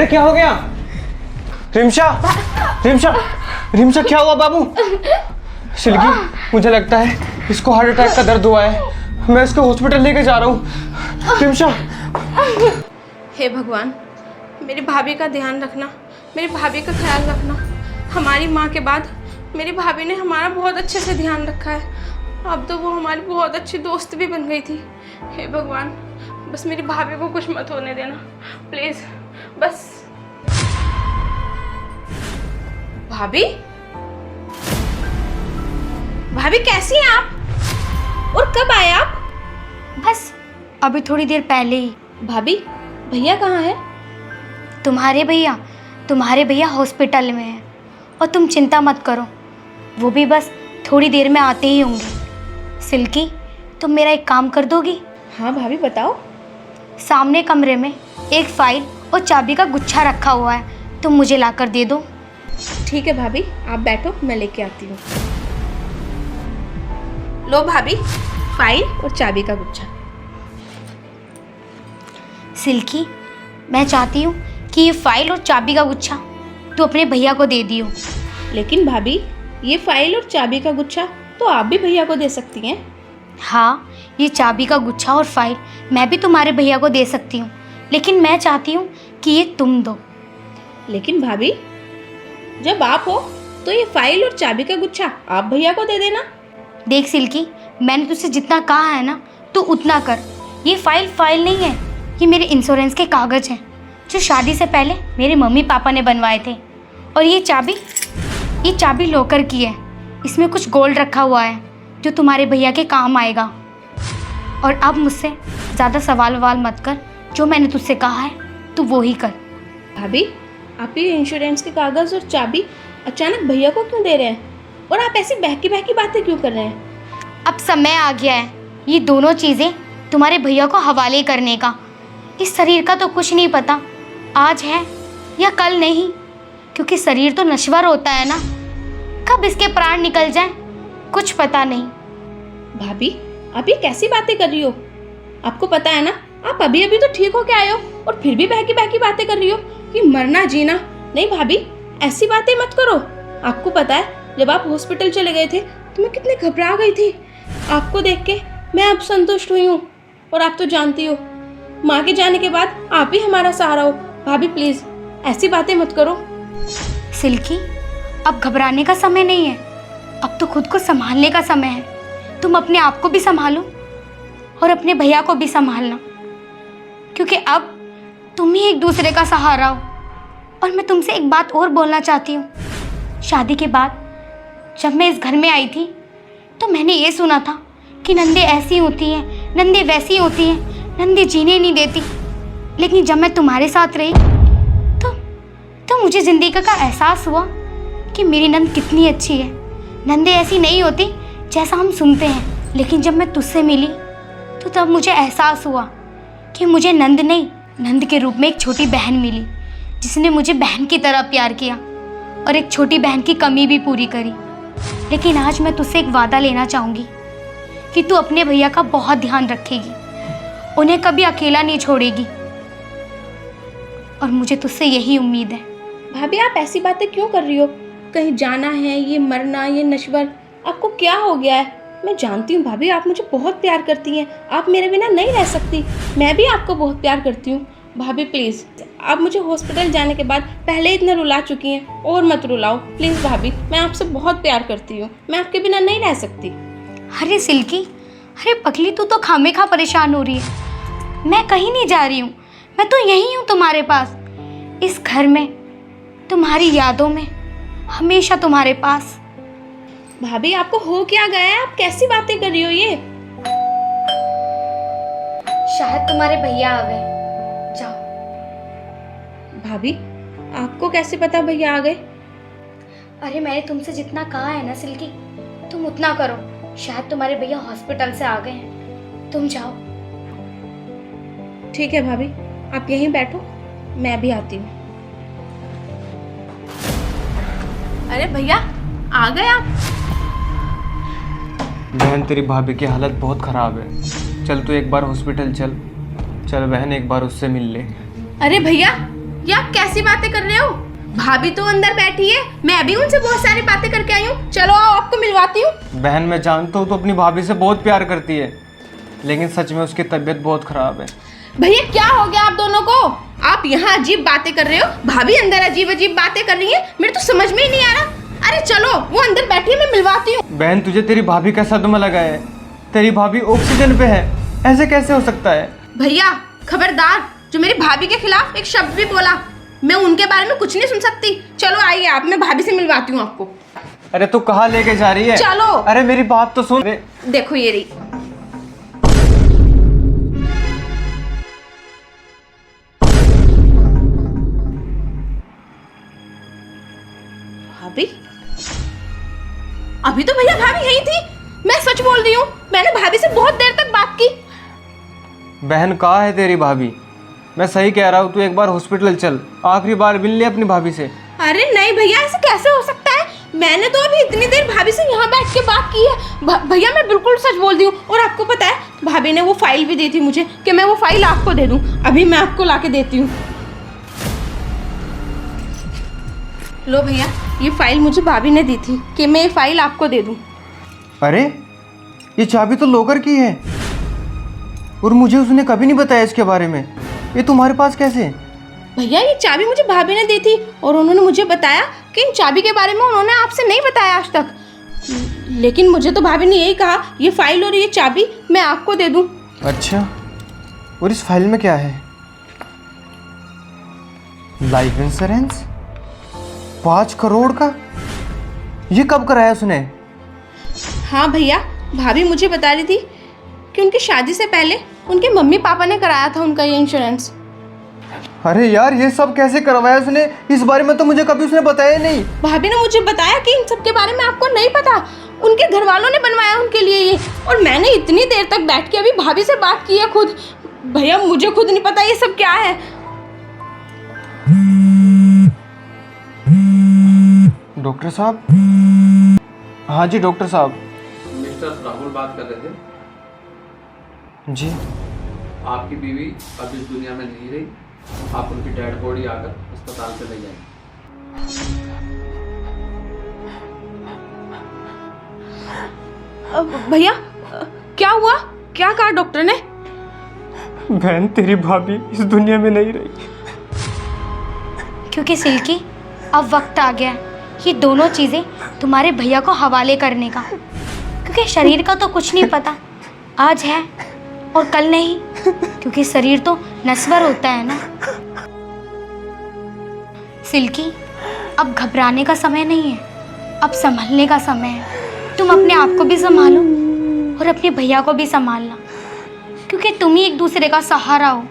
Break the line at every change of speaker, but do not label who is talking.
अरे क्या हो गया? रिमशा, रिमशा, रिमशा क्या हुआ बाबू? सिल्की, मुझे लगता है इसको हार्ट अटैक का दर्द हुआ है। मैं इसको हॉस्पिटल लेके जा रहा हूँ। रिमशा।
हे भगवान, मेरी भाभी का ध्यान रखना, मेरी भाभी का ख्याल रखना। हमारी माँ के बाद मेरी भाभी ने हमारा बहुत अच्छे से ध्यान रखा है। अब तो वो हमारी बहुत अच्छी दोस्त भी बन गई थी। हे भगवान, बस मेरी भाभी को कुछ मत होने देना प्लीज़। बस भाभी, भाभी कैसी हैं आप? और कब आए आप?
बस अभी थोड़ी देर पहले ही।
भाभी, भैया कहाँ है?
तुम्हारे भैया हॉस्पिटल में हैं और तुम चिंता मत करो, वो भी बस थोड़ी देर में आते ही होंगे। सिल्की, तुम मेरा एक काम कर दोगी?
हाँ भाभी बताओ।
सामने कमरे में एक फाइल और चाबी का गुच्छा रखा हुआ है, तुम मुझे ला कर दे दो।
ठीक है भाभी, आप बैठो, मैं लेके आती हूँ। लो भाभी, फाइल और चाबी का गुच्छा।
सिल्की, मैं चाहती हूँ कि ये फाइल और चाबी का गुच्छा तू अपने भैया को दे दियो।
लेकिन भाभी, ये फाइल और चाबी का गुच्छा तो आप भी भैया को दे सकती हैं।
हाँ, ये चाबी का गुच्छा और फाइल मैं भी तुम्हारे भैया को दे सकती हूँ, लेकिन मैं चाहती हूँ कि ये तुम दो।
लेकिन भाभी, जब आप हो तो ये फाइल और चाबी का गुच्छा आप भैया को दे देना।
देख सिल्की, मैंने तुझसे जितना कहा है ना, तू उतना कर। ये फाइल नहीं है, ये मेरे इंश्योरेंस के कागज़ हैं जो शादी से पहले मेरे मम्मी पापा ने बनवाए थे। और ये चाबी लॉकर की है, इसमें कुछ गोल्ड रखा हुआ है जो तुम्हारे भैया के काम आएगा। और अब मुझसे ज़्यादा सवाल मत कर, जो मैंने तुझसे कहा है तू वो ही कर।
भाभी, आप ये इंश्योरेंस के कागज़ और चाबी अचानक भैया को क्यों दे रहे हैं? और आप ऐसी बहकी बातें क्यों कर रहे हैं?
अब समय आ गया है ये दोनों चीज़ें तुम्हारे भैया को हवाले करने का। इस शरीर का तो कुछ नहीं पता आज है या कल नहीं, क्योंकि शरीर तो नश्वर होता है ना, कब इसके प्राण निकल जाएं कुछ पता नहीं।
भाभी, आप ये कैसी बातें कर रही हो? आपको पता है ना, आप अभी तो ठीक हो के आए हो और फिर भी बहकी बातें कर रही हो कि मरना जीना। नहीं भाभी, ऐसी बातें मत करो। आपको पता है, जब आप हॉस्पिटल चले गए थे तो मैं कितने घबरा गई थी। आपको देख के मैं अब संतुष्ट हुई हूँ। और आप तो जानती हो, माँ के जाने के बाद आप ही हमारा सहारा हो। भाभी प्लीज़ ऐसी बातें मत करो।
सिल्की, अब घबराने का समय नहीं है, अब तो खुद को संभालने का समय है। तुम अपने आप को भी संभालो और अपने भैया को भी संभालना, क्योंकि अब तुम ही एक दूसरे का सहारा हो। और मैं तुमसे एक बात और बोलना चाहती हूँ। शादी के बाद जब मैं इस घर में आई थी तो मैंने ये सुना था कि नंदे ऐसी होती हैं, नंदे वैसी होती हैं, नंदे जीने नहीं देती। लेकिन जब मैं तुम्हारे साथ रही तो मुझे ज़िंदगी का एहसास हुआ कि मेरी नंद कितनी अच्छी है। नंदे ऐसी नहीं होती जैसा हम सुनते हैं। लेकिन जब मैं तुझसे मिली तो तब मुझे एहसास हुआ कि मुझे नंद नहीं, नंद के रूप में एक छोटी बहन मिली, जिसने मुझे बहन की तरह प्यार किया और एक छोटी बहन की कमी भी पूरी करी। लेकिन आज मैं तुझसे एक वादा लेना चाहूँगी कि तू अपने भैया का बहुत ध्यान रखेगी, उन्हें कभी अकेला नहीं छोड़ेगी। और मुझे तुझसे यही उम्मीद है।
भाभी, आप ऐसी बातें क्यों कर रही हो? कहीं जाना है, ये मरना, ये नश्वर, आपको क्या हो गया है? मैं जानती हूँ भाभी, आप मुझे बहुत प्यार करती हैं, आप मेरे बिना नहीं रह सकती। मैं भी आपको बहुत प्यार करती हूँ। भाभी प्लीज़, आप मुझे हॉस्पिटल जाने के बाद पहले इतना रुला चुकी हैं, और मत रुलाओ प्लीज़। भाभी, मैं आपसे बहुत प्यार करती हूँ, मैं आपके बिना नहीं रह सकती।
अरे सिल्की, अरे पगली, तू तो खामेखा परेशान हो रही है। मैं कहीं नहीं जा रही हूँ, मैं तो यहीं हूँ तुम्हारे पास, इस घर में, तुम्हारी यादों में, हमेशा तुम्हारे पास।
भाभी, आपको हो क्या गया है? आप कैसी बातें कर रही हो ये?
शायद तुम्हारे भैया आ गए, जाओ।
भाभी, आपको कैसे पता भैया आ गए?
अरे मैंने तुमसे जितना कहा है ना सिल्की, तुम उतना करो। शायद तुम्हारे भैया हॉस्पिटल से आ गए हैं, तुम जाओ।
ठीक है भाभी, आप यहीं बैठो, मैं भी आती हूँ। अरे भैया, आ गए आप?
बहन, तेरी भाभी की हालत बहुत ख़राब है। चल तू एक बार हॉस्पिटल चल बहन, एक बार उससे मिल ले।
अरे भैया, ये आप कैसी बातें कर रहे हो? भाभी तो अंदर बैठी है, मैं अभी उनसे बहुत सारी बातें करके आई हूँ। चलो आओ, आपको मिलवाती हूँ।
बहन, मैं जानता हूँ तो अपनी भाभी से बहुत प्यार करती है, लेकिन सच में उसकी तबीयत बहुत खराब है।
भैया क्या हो गया आप दोनों को? आप यहाँ अजीब बातें कर रहे हो, भाभी अंदर अजीब अजीब बातें कर रही है, मेरे तो समझ में ही नहीं आ रहा। अरे चलो, वो अंदर बैठी है, मैं मिलवाती हूँ।
बहन, तुझे तेरी भाभी का सदमा लगा है। तेरी भाभी ऑक्सीजन पे है, ऐसे कैसे हो सकता है?
भैया खबरदार, जो मेरी भाभी के खिलाफ एक शब्द भी बोला, मैं उनके बारे में कुछ नहीं सुन सकती। चलो आइए आप, मैं भाभी से मिलवाती हूँ आपको।
अरे तू कहाँ लेके जा रही है?
चलो।
अरे मेरी बात तो सुन।
देखो ये रही। भाभी? अभी तो भैया भाभी यही थी। मैं सच बोल रही हूँ, मैंने भाभी से बहुत देर तक बात की।
बहन, कहाँ है तेरी भाभी? मैं सही कह रहा हूँ, तू एक बार हॉस्पिटल चल, आखिरी बार मिल ले अपनी भाभी से।
अरे नहीं भैया, ऐसे कैसे हो सकता है? मैंने तो अभी इतनी देर भाभी से यहाँ बैठ के बात की है। भैया मैं बिल्कुल सच बोल रही हूँ। और आपको पता है, भाभी ने वो फाइल भी दी थी मुझे कि मैं वो फाइल आपको दे दूँ। अभी मैं आपको ला के देती हूँ। लो भैया, ये फाइल मुझे भाभी ने दी थी कि मैं ये फाइल आपको दे दूँ।
अरे ये चाबी तो लॉकर की है, और मुझे उसने कभी नहीं बताया इसके बारे में। ये तुम्हारे पास कैसे?
भैया ये चाबी मुझे भाभी ने दी थी, और उन्होंने मुझे बताया कि इन चाबी के बारे में उन्होंने आपसे नहीं बताया आज तक। लेकिन मुझे तो भाभी ने यही कहा, ये फाइल और ये चाबी मैं आपको दे दूं।
अच्छा, और इस फाइल में क्या है? लाइफ इंश्योरेंस 5 करोड़ का? ये कब कराया उसने?
हाँ भैया, भाभी मुझे बता रही थी कि उनकी शादी से पहले उनके मम्मी पापा ने कराया था उनका ये इंश्योरेंस।
अरे यार, ये सब कैसे करवाया उसने? इस बारे में तो मुझे कभी उसने बताया नहीं।
भाभी ने मुझे बताया कि इन सब के बारे में आपको नहीं पता, उनके घर वालों ने बनवाया उनके लिए ये। और मैंने इतनी देर तक बैठ के अभी भाभी से बात की है खुद। भैया मुझे खुद नहीं पता ये सब क्या है।
डॉक्टर साहब? हाँ जी डॉक्टर साहब।
मिस्टर राहुल बात कर रहे थे।
जी।
आपकी बीवी अब इस दुनिया में नहीं रही, आप उनकी डेड बॉडी आकर अस्पताल से ले जाएंगे।
भैया क्या हुआ? क्या कहा डॉक्टर ने?
बहन, तेरी भाभी इस दुनिया में नहीं रही।
क्योंकि सिल्की, अब वक्त आ गया है ये दोनों चीज़ें तुम्हारे भैया को हवाले करने का। क्योंकि शरीर का तो कुछ नहीं पता, आज है और कल नहीं, क्योंकि शरीर तो नस्वर होता है ना। सिल्की, अब घबराने का समय नहीं है, अब संभलने का समय है। तुम अपने आप को भी संभालो और अपने भैया को भी संभालना, क्योंकि तुम ही एक दूसरे का सहारा हो।